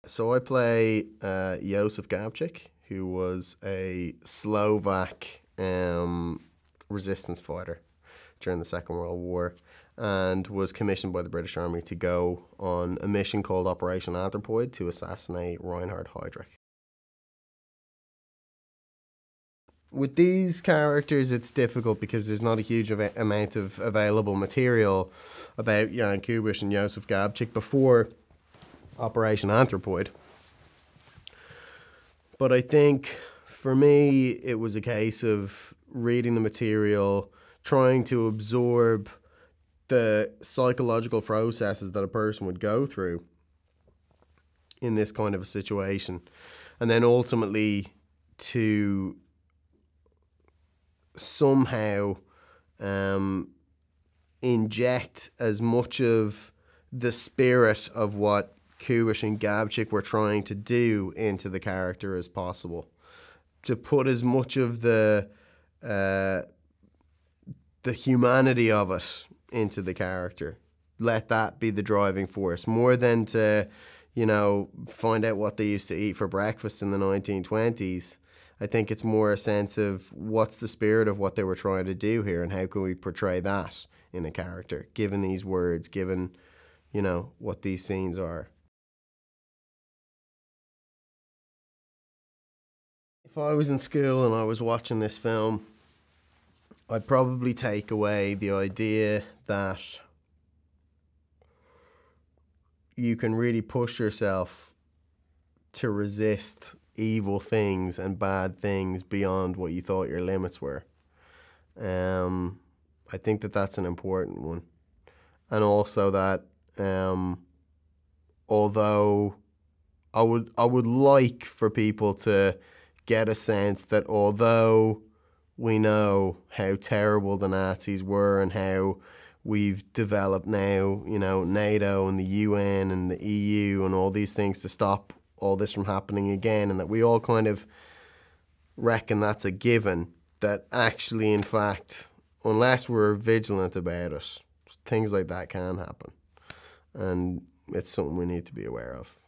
So I play Josef Gabčík, who was a Slovak resistance fighter during the Second World War, and was commissioned by the British Army to go on a mission called Operation Anthropoid to assassinate Rinard Heydrich. With these characters, it's difficult because there's not a huge amount of available material about Jan Kubiš and Josef Gabčík before Operation Anthropoid. But I think for me, it was a case of reading the material, trying to absorb the psychological processes that a person would go through in this kind of a situation, and then ultimately to somehow inject as much of the spirit of what Kubiš and Gabčík were trying to do into the character as possible. To put as much of the humanity of it into the character. Let that be the driving force, more than to, you know, find out what they used to eat for breakfast in the 1920s. I think it's more a sense of what's the spirit of what they were trying to do here, and how can we portray that in a character, given these words, given, you know, what these scenes are. If I was in school and I was watching this film, I'd probably take away the idea that you can really push yourself to resist evil things and bad things beyond what you thought your limits were. I think that that's an important one. And also that although I would like for people to get a sense that although we know how terrible the Nazis were and how we've developed now, you know, NATO and the UN and the EU and all these things to stop all this from happening again, and that we all kind of reckon that's a given, that actually, in fact, unless we're vigilant about it, things like that can happen. And it's something we need to be aware of.